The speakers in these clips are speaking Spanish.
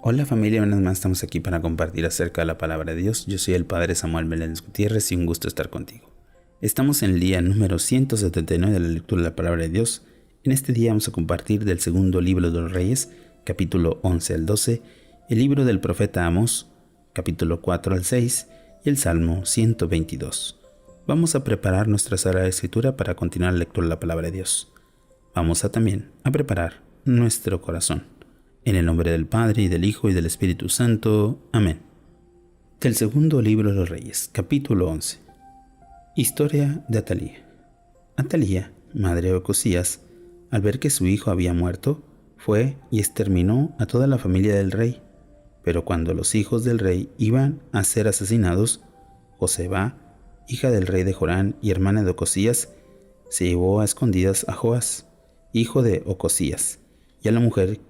Hola familia, una vez más estamos aquí para compartir acerca de la palabra de Dios. Yo soy el Padre Samuel Meléndez Gutiérrez y un gusto estar contigo. Estamos en el día número 179 de la lectura de la palabra de Dios. En este día vamos a compartir del segundo libro de los Reyes, capítulo 11 al 12, el libro del profeta Amós, capítulo 4 al 6 y el Salmo 122. Vamos a preparar nuestra Sagrada Escritura para continuar la lectura de la palabra de Dios. Vamos también a preparar nuestro corazón. En el nombre del Padre, y del Hijo, y del Espíritu Santo. Amén. Del segundo libro de los Reyes, capítulo 11. Historia de Atalía. Atalía, madre de Ocosías, al ver que su hijo había muerto, fue y exterminó a toda la familia del rey. Pero cuando los hijos del rey iban a ser asesinados, Joseba, hija del rey de Jorán y hermana de Ocosías, se llevó a escondidas a Joás, hijo de Ocosías, y a la mujer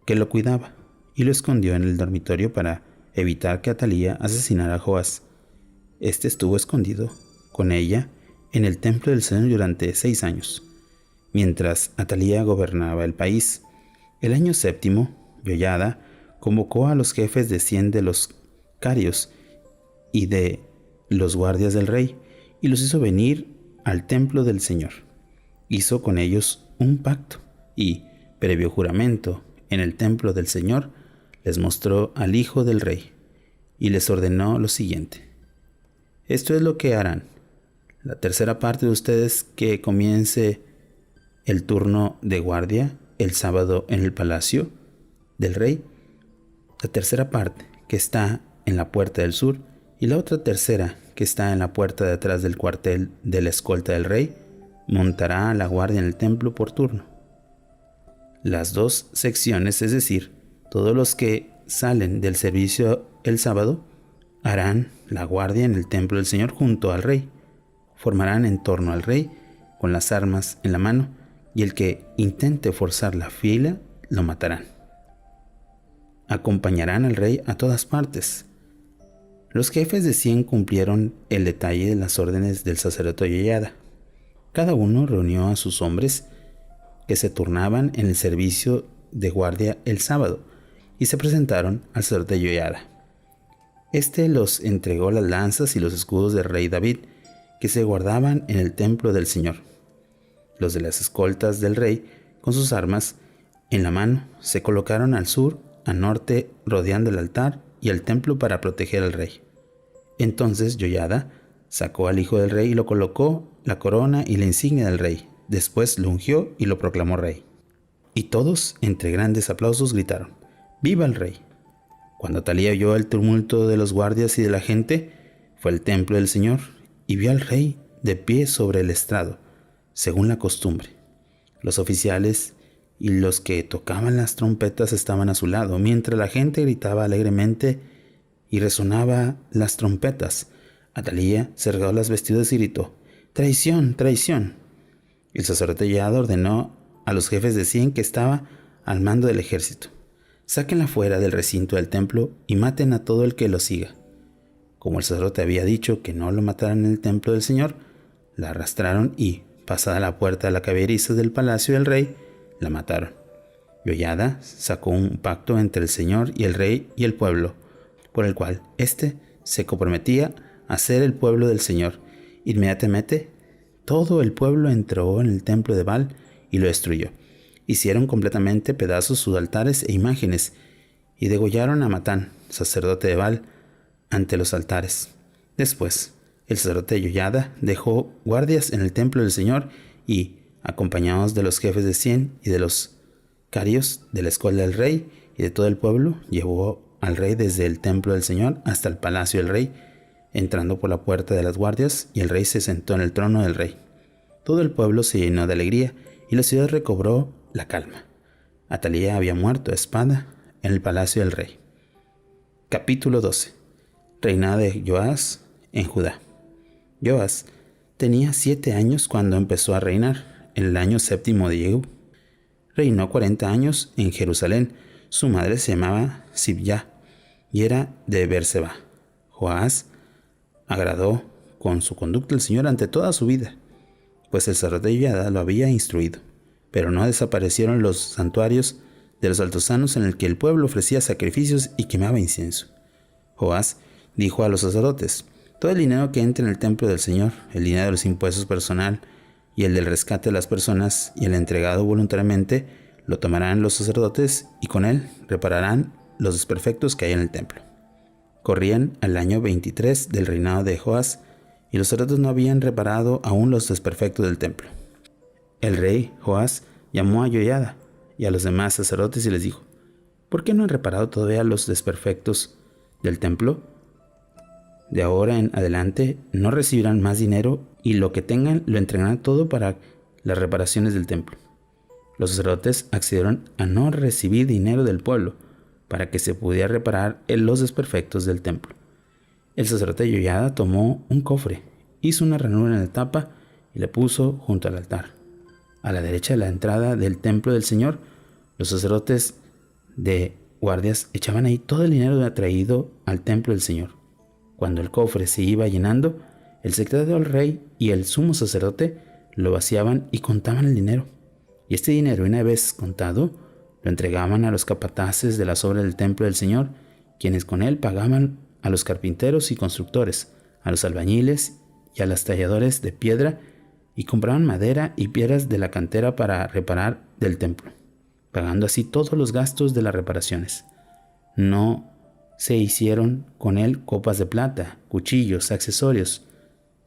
que lo cuidaba, y lo escondió en el dormitorio para evitar que Atalía asesinara a Joás. Este estuvo escondido con ella en el templo del Señor durante 6 años, mientras Atalía gobernaba el país. El año séptimo, Yoyada convocó a los jefes de 100 de los carios y de los guardias del rey, y los hizo venir al templo del Señor. Hizo con ellos un pacto, y, previo juramento, en el templo del Señor, les mostró al hijo del rey, y les ordenó lo siguiente: esto es lo que harán. La tercera parte de ustedes que comience el turno de guardia el sábado en el palacio del rey, la tercera parte que está en la puerta del sur, y la otra tercera que está en la puerta de atrás del cuartel de la escolta del rey, montará a la guardia en el templo por turno. Las dos secciones, es decir, todos los que salen del servicio el sábado, harán la guardia en el templo del Señor junto al rey. Formarán en torno al rey con las armas en la mano, y el que intente forzar la fila lo matarán. Acompañarán al rey a todas partes. Los jefes de 100 cumplieron el detalle de las órdenes del sacerdote Yoyada. Cada uno reunió a sus hombres que se turnaban en el servicio de guardia el sábado, y se presentaron al sacerdote Yoyada. Este los entregó las lanzas y los escudos del rey David, que se guardaban en el templo del Señor. Los de las escoltas del rey, con sus armas en la mano, se colocaron al sur, al norte, rodeando el altar y el templo para proteger al rey. Entonces Yoyada sacó al hijo del rey y lo colocó la corona y la insignia del rey. Después lo ungió y lo proclamó rey. Y todos, entre grandes aplausos, gritaron: ¡Viva el rey! Cuando Atalía oyó el tumulto de los guardias y de la gente, fue al templo del Señor y vio al rey de pie sobre el estrado, según la costumbre. Los oficiales y los que tocaban las trompetas estaban a su lado, mientras la gente gritaba alegremente y resonaba las trompetas. Atalía se rasgó las vestiduras y gritó: ¡Traición, traición! El sacerdote Yoyada ordenó a los jefes de 100 que estaba al mando del ejército: sáquenla fuera del recinto del templo y maten a todo el que lo siga. Como el sacerdote había dicho que no lo mataran en el templo del Señor, la arrastraron y, pasada la puerta de la caballeriza del palacio del rey, la mataron. Yoyada sacó un pacto entre el Señor y el rey y el pueblo, por el cual éste se comprometía a ser el pueblo del Señor. Inmediatamente, todo el pueblo entró en el templo de Baal y lo destruyó. Hicieron completamente pedazos sus altares e imágenes, y degollaron a Matán, sacerdote de Baal, ante los altares. Después, el sacerdote Yoyada dejó guardias en el templo del Señor y, acompañados de los jefes de 100 y de los carios de la escolta del rey y de todo el pueblo, llevó al rey desde el templo del Señor hasta el palacio del rey, entrando por la puerta de las guardias, y el rey se sentó en el trono del rey. Todo el pueblo se llenó de alegría y la ciudad recobró la calma. Atalía había muerto a espada en el palacio del rey. Capítulo 12. Reinado de Joás en Judá. Joás tenía 7 años cuando empezó a reinar, en el año séptimo de Jehú. Reinó 40 años en Jerusalén. Su madre se llamaba Sibya y era de Berseba. Joás agradó con su conducta al Señor ante toda su vida, pues el sacerdote Yoyada lo había instruido. Pero no desaparecieron los santuarios de los altosanos en el que el pueblo ofrecía sacrificios y quemaba incienso. Joás dijo a los sacerdotes: todo el dinero que entre en el templo del Señor, el dinero de los impuestos personal y el del rescate de las personas y el entregado voluntariamente, lo tomarán los sacerdotes y con él repararán los desperfectos que hay en el templo. Corrían al año 23 del reinado de Joás y los sacerdotes no habían reparado aún los desperfectos del templo. El rey Joás llamó a Joiada y a los demás sacerdotes y les dijo: ¿por qué no han reparado todavía los desperfectos del templo? De ahora en adelante no recibirán más dinero y lo que tengan lo entregarán todo para las reparaciones del templo. Los sacerdotes accedieron a no recibir dinero del pueblo para que se pudiera reparar los desperfectos del templo. El sacerdote Joiada tomó un cofre, hizo una ranura en la tapa y le puso junto al altar. A la derecha de la entrada del templo del Señor, los sacerdotes de guardias echaban ahí todo el dinero atraído al templo del Señor. Cuando el cofre se iba llenando, el secretario del rey y el sumo sacerdote lo vaciaban y contaban el dinero. Y este dinero, una vez contado, lo entregaban a los capataces de las obras del templo del Señor, quienes con él pagaban a los carpinteros y constructores, a los albañiles y a los talladores de piedra, y compraban madera y piedras de la cantera para reparar del templo, pagando así todos los gastos de las reparaciones. No se hicieron con él copas de plata, cuchillos, accesorios,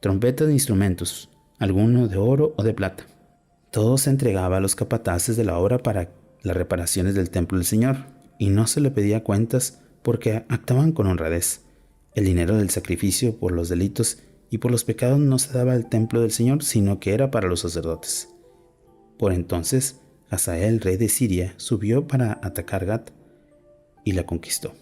trompetas de instrumentos, alguno de oro o de plata. Todo se entregaba a los capataces de la obra para las reparaciones del templo del Señor, y no se le pedía cuentas porque actuaban con honradez. El dinero del sacrificio por los delitos y por los pecados no se daba al templo del Señor, sino que era para los sacerdotes. Por entonces, Hazael, rey de Siria, subió para atacar Gat y la conquistó.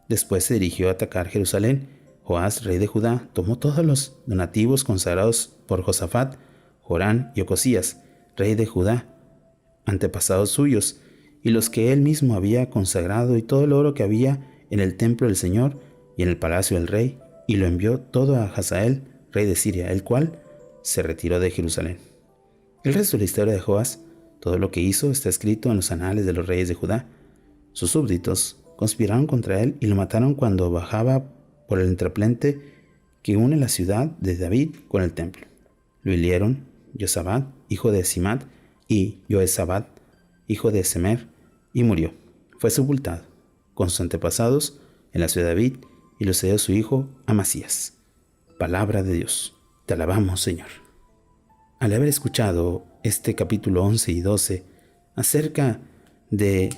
Después se dirigió a atacar Jerusalén. Joás, rey de Judá, tomó todos los donativos consagrados por Josafat, Jorán y Ocosías, rey de Judá, antepasados suyos, y los que él mismo había consagrado, y todo el oro que había en el templo del Señor y en el palacio del rey, y lo envió todo a Hazael, rey de Siria, el cual se retiró de Jerusalén. El resto de la historia de Joás, todo lo que hizo, está escrito en los anales de los reyes de Judá. Sus súbditos conspiraron contra él y lo mataron cuando bajaba por el entreplente que une la ciudad de David con el templo. Lo hirieron Josabad, hijo de Simat, y Joesabad, hijo de Semer, y murió. Fue sepultado con sus antepasados en la ciudad de David, y lo sucedió su hijo Amasías. Palabra de Dios. Te alabamos, Señor. Al haber escuchado este capítulo 11 y 12 acerca de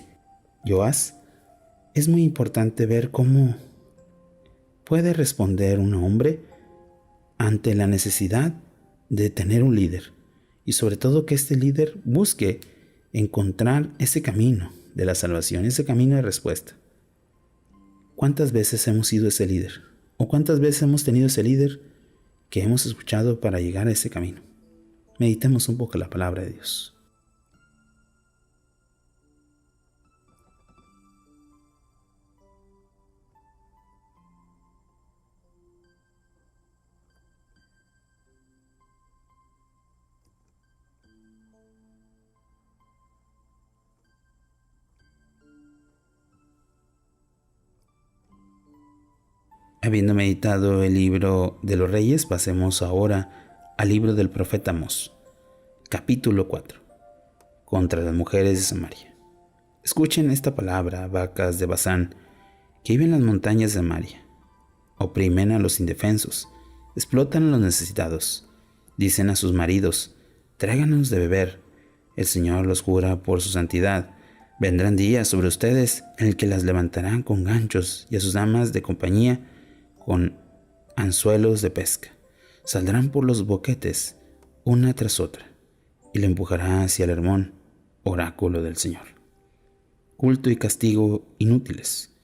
Joás, es muy importante ver cómo puede responder un hombre ante la necesidad de tener un líder, y sobre todo que este líder busque encontrar ese camino de la salvación, ese camino de respuesta. ¿Cuántas veces hemos sido ese líder? ¿O cuántas veces hemos tenido ese líder que hemos escuchado para llegar a ese camino? Meditemos un poco la palabra de Dios. Habiendo meditado el libro de los Reyes, pasemos ahora al libro del profeta Amós, capítulo 4, contra las mujeres de Samaria. Escuchen esta palabra, vacas de Basán, que viven en las montañas de Samaria. Oprimen a los indefensos, explotan a los necesitados. Dicen a sus maridos: tráiganos de beber. El Señor los jura por su santidad. Vendrán días sobre ustedes en el que las levantarán con ganchos, y a sus damas de compañía con anzuelos de pesca. Saldrán por los boquetes, una tras otra, y le empujará hacia el Hermón, oráculo del Señor. Culto y castigo inútiles.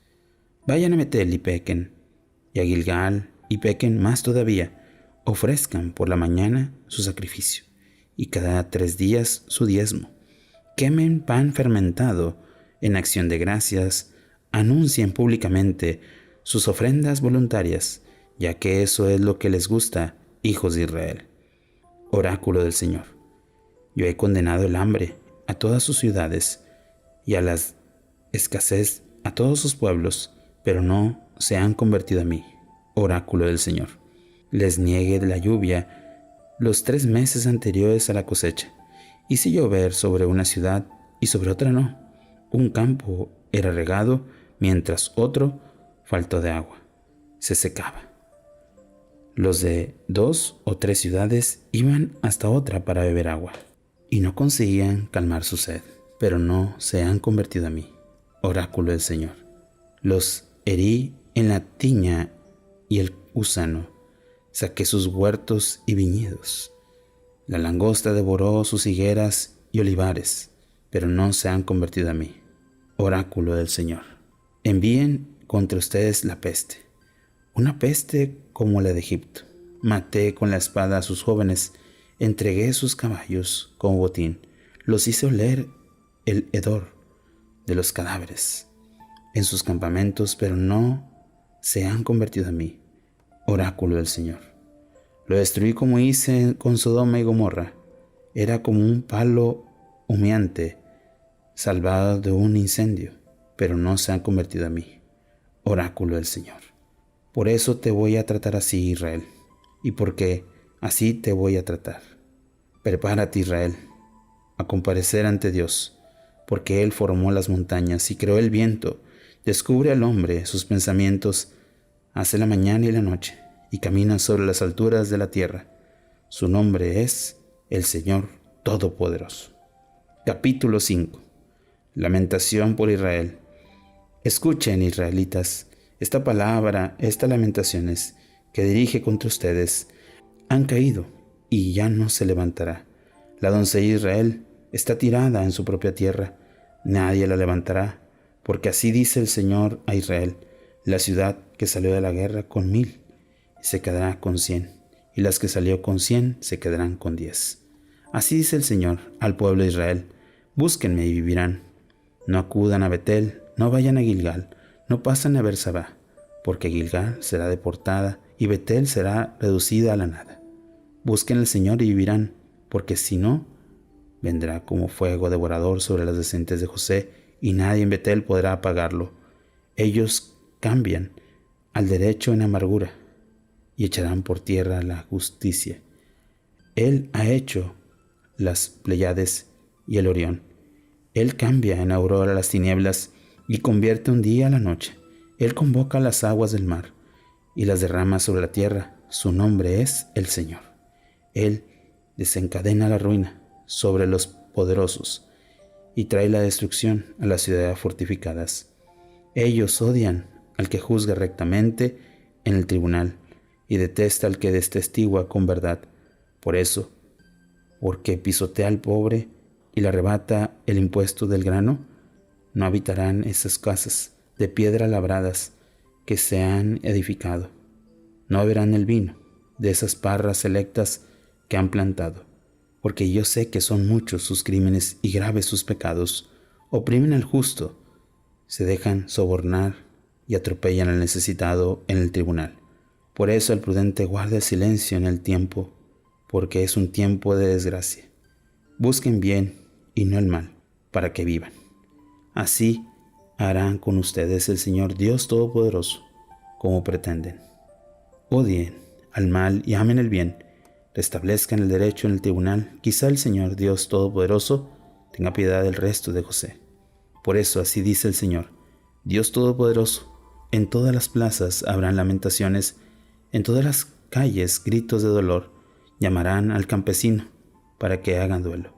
Vayan a Betel y pequen, y a Gilgal y pequen más todavía. Ofrezcan por la mañana su sacrificio, y cada 3 días su diezmo. Quemen pan fermentado en acción de gracias. Anuncien públicamente sus ofrendas voluntarias, ya que eso es lo que les gusta, hijos de Israel. Oráculo del Señor. Yo he condenado el hambre a todas sus ciudades, y a las escasez a todos sus pueblos, pero no se han convertido a mí, oráculo del Señor. Les niegue la lluvia los 3 meses anteriores a la cosecha. Hice llover sobre una ciudad y sobre otra no. Un campo era regado, mientras otro faltó de agua. Se secaba. Los de 2 o 3 ciudades iban hasta otra para beber agua, y no conseguían calmar su sed, pero no se han convertido a mí, oráculo del Señor. Los herí en la tiña y el gusano, saqué sus huertos y viñedos. La langosta devoró sus higueras y olivares, pero no se han convertido a mí, oráculo del Señor. Envíen contra ustedes la peste, una peste como la de Egipto. Maté con la espada a sus jóvenes, entregué sus caballos como botín, los hice oler el hedor de los cadáveres en sus campamentos, pero no se han convertido a mí, oráculo del Señor. Lo destruí como hice con Sodoma y Gomorra. Era como un palo humeante salvado de un incendio, pero no se han convertido a mí, oráculo del Señor. Por eso te voy a tratar así, Israel, y porque así te voy a tratar. Prepárate, Israel, a comparecer ante Dios, porque Él formó las montañas y creó el viento. Descubre al hombre sus pensamientos, hace la mañana y la noche, y camina sobre las alturas de la tierra. Su nombre es el Señor Todopoderoso. Capítulo 5. Lamentación por Israel. Escuchen, israelitas, esta palabra, estas lamentaciones que dirige contra ustedes. Han caído y ya no se levantará. La doncella de Israel está tirada en su propia tierra. Nadie la levantará, porque así dice el Señor a Israel: la ciudad que salió de la guerra con 1000 se quedará con 100, y las que salió con 100 se quedarán con 10. Así dice el Señor al pueblo de Israel: búsquenme y vivirán. No acudan a Betel, no vayan a Gilgal, no pasen a Bersabá, porque Gilgal será deportada y Betel será reducida a la nada. Busquen al Señor y vivirán, porque si no, vendrá como fuego devorador sobre las descendientes de José, y nadie en Betel podrá apagarlo. Ellos cambian al derecho en amargura, y echarán por tierra la justicia. Él ha hecho las Pléyades y el Orión. Él cambia en aurora las tinieblas y convierte un día a la noche. Él convoca las aguas del mar y las derrama sobre la tierra. Su nombre es el Señor. Él desencadena la ruina sobre los poderosos y trae la destrucción a las ciudades fortificadas. Ellos odian al que juzga rectamente en el tribunal y detesta al que destestigua con verdad. Por eso, porque pisotea al pobre y le arrebata el impuesto del grano, no habitarán esas casas de piedra labradas que se han edificado. No beberán el vino de esas parras selectas que han plantado, porque yo sé que son muchos sus crímenes y graves sus pecados. Oprimen al justo, se dejan sobornar y atropellan al necesitado en el tribunal. Por eso el prudente guarda el silencio en el tiempo, porque es un tiempo de desgracia. Busquen bien y no el mal, para que vivan. Así harán con ustedes el Señor Dios Todopoderoso, como pretenden. Odien al mal y amen el bien, restablezcan el derecho en el tribunal. Quizá el Señor Dios Todopoderoso tenga piedad del resto de José. Por eso así dice el Señor, Dios Todopoderoso: en todas las plazas habrán lamentaciones, en todas las calles gritos de dolor. Llamarán al campesino para que hagan duelo.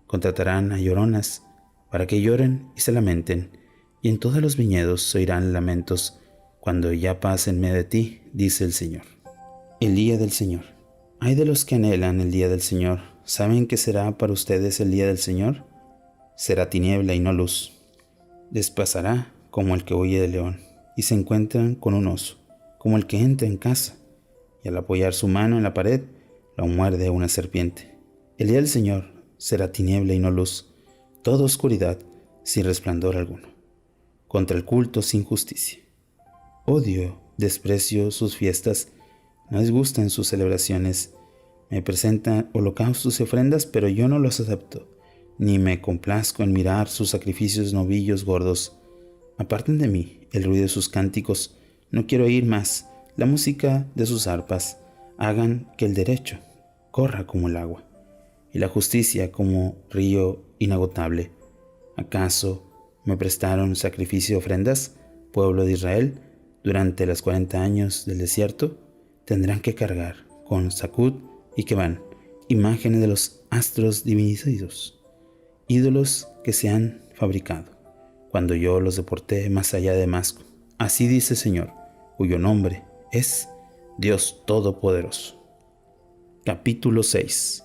Contratarán a lloronas para que lloren y se lamenten, y en todos los viñedos se oirán lamentos cuando ya pasen medio de ti, dice el Señor. El día del Señor. Ay de los que anhelan el día del Señor. ¿Saben qué será para ustedes el día del Señor? Será tiniebla y no luz. Les pasará como el que huye de león y se encuentran con un oso, como el que entra en casa y al apoyar su mano en la pared lo muerde una serpiente. El día del Señor será tiniebla y no luz, toda oscuridad sin resplandor alguno, contra el culto sin justicia. Odio, desprecio sus fiestas, no les gustan sus celebraciones. Me presentan holocaustos y ofrendas, pero yo no los acepto, ni me complazco en mirar sus sacrificios novillos gordos. Aparten de mí el ruido de sus cánticos, no quiero oír más la música de sus arpas. Hagan que el derecho corra como el agua y la justicia como río inagotable. ¿Acaso me prestaron sacrificio y ofrendas, pueblo de Israel? Durante los 40 años del desierto tendrán que cargar con Sacud y Keban, imágenes de los astros divinizados, ídolos que se han fabricado, cuando yo los deporté más allá de Damasco. Así dice el Señor, cuyo nombre es Dios Todopoderoso. Capítulo 6.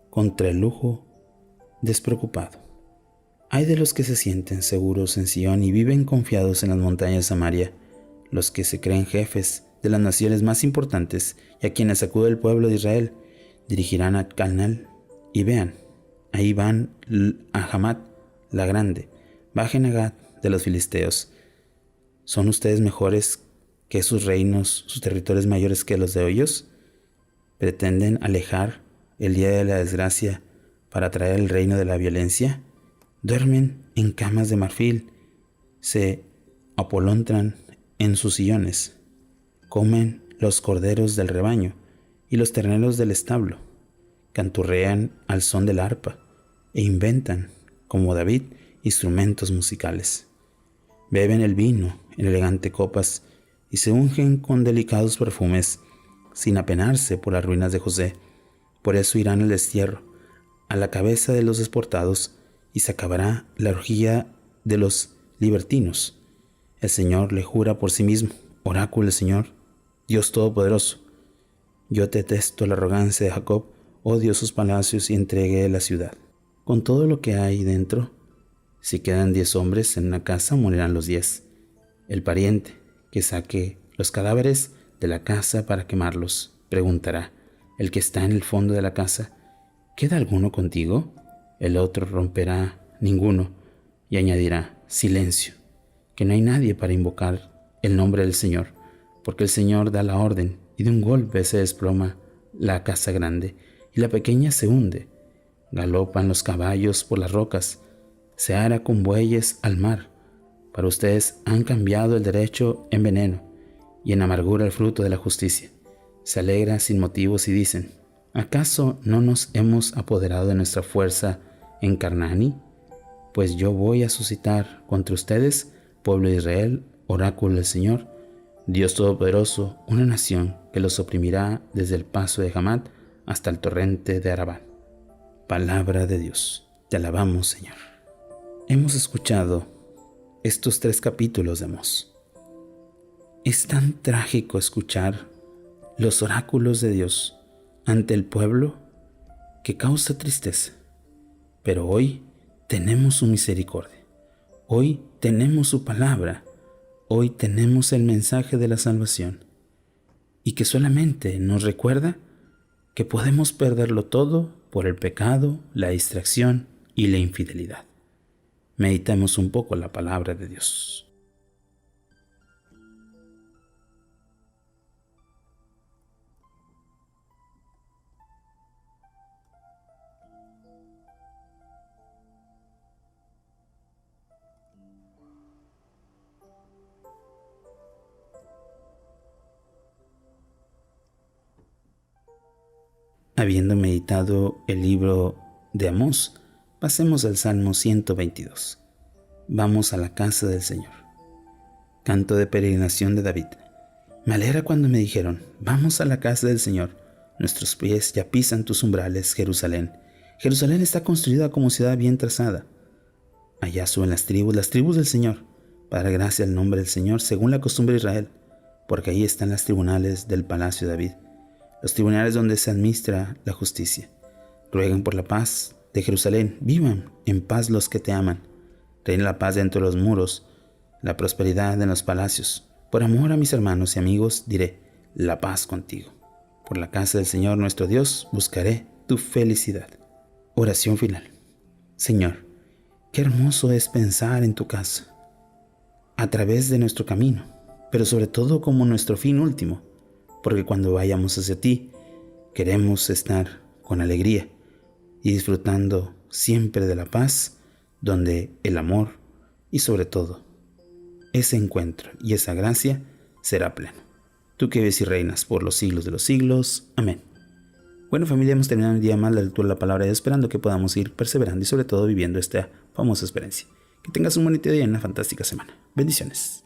Contra el lujo despreocupado. Hay de los que se sienten seguros en Sion y viven confiados en las montañas de Samaria, los que se creen jefes de las naciones más importantes y a quienes acude el pueblo de Israel, dirigirán a Calnal y vean, ahí van a Hamat la grande, bajen a Gad de los filisteos. ¿Son ustedes mejores que sus reinos, sus territorios mayores que los de ellos? ¿Pretenden alejar el día de la desgracia para traer el reino de la violencia? Duermen en camas de marfil, se apolontran en sus sillones, comen los corderos del rebaño y los terneros del establo, canturrean al son del arpa e inventan, como David, instrumentos musicales. Beben el vino en elegantes copas y se ungen con delicados perfumes, sin apenarse por las ruinas de José. Por eso irán al destierro, a la cabeza de los exportados, y se acabará la orgía de los libertinos. El Señor le jura por sí mismo, oráculo del Señor, Dios Todopoderoso: yo detesto la arrogancia de Jacob, odio sus palacios y entregué la ciudad, con todo lo que hay dentro. Si quedan 10 hombres en una casa, morirán los 10. El pariente que saque los cadáveres de la casa para quemarlos preguntará: el que está en el fondo de la casa, ¿queda alguno contigo? El otro romperá: ninguno, y añadirá: silencio, que no hay nadie para invocar el nombre del Señor, porque el Señor da la orden y de un golpe se desploma la casa grande y la pequeña se hunde. Galopan los caballos por las rocas, se ara con bueyes al mar. Para ustedes han cambiado el derecho en veneno y en amargura el fruto de la justicia. Se alegra sin motivos y dicen: ¿acaso no nos hemos apoderado de nuestra fuerza en Carnani? Pues yo voy a suscitar contra ustedes, pueblo de Israel, oráculo del Señor, Dios Todopoderoso, una nación que los oprimirá desde el paso de Hamat hasta el torrente de Arabá. Palabra de Dios. Te alabamos, Señor. Hemos escuchado estos 3 capítulos de Amós. Es tan trágico escuchar los oráculos de Dios ante el pueblo que causa tristeza. Pero hoy tenemos su misericordia. Hoy tenemos su palabra. Hoy tenemos el mensaje de la salvación. Y que solamente nos recuerda que podemos perderlo todo por el pecado, la distracción y la infidelidad. Meditemos un poco la palabra de Dios. Habiendo meditado el libro de Amós, pasemos al Salmo 122. Vamos a la casa del Señor. Canto de peregrinación de David. Me alegra cuando me dijeron: vamos a la casa del Señor. Nuestros pies ya pisan tus umbrales, Jerusalén. Jerusalén está construida como ciudad bien trazada. Allá suben las tribus del Señor, para dar gracia al nombre del Señor, según la costumbre de Israel, porque ahí están los tribunales del palacio de David, los tribunales donde se administra la justicia. Ruegan por la paz de Jerusalén, vivan en paz los que te aman. Reina la paz dentro de los muros, la prosperidad en los palacios. Por amor a mis hermanos y amigos diré: la paz contigo. Por la casa del Señor nuestro Dios buscaré tu felicidad. Oración final. Señor, qué hermoso es pensar en tu casa, a través de nuestro camino, pero sobre todo como nuestro fin último, porque cuando vayamos hacia ti, queremos estar con alegría y disfrutando siempre de la paz, donde el amor y sobre todo ese encuentro y esa gracia será pleno. Tú que vives y reinas por los siglos de los siglos. Amén. Bueno, familia, hemos terminado un día más la lectura de la palabra y esperando que podamos ir perseverando y sobre todo viviendo esta famosa experiencia. Que tengas un bonito día y una fantástica semana. Bendiciones.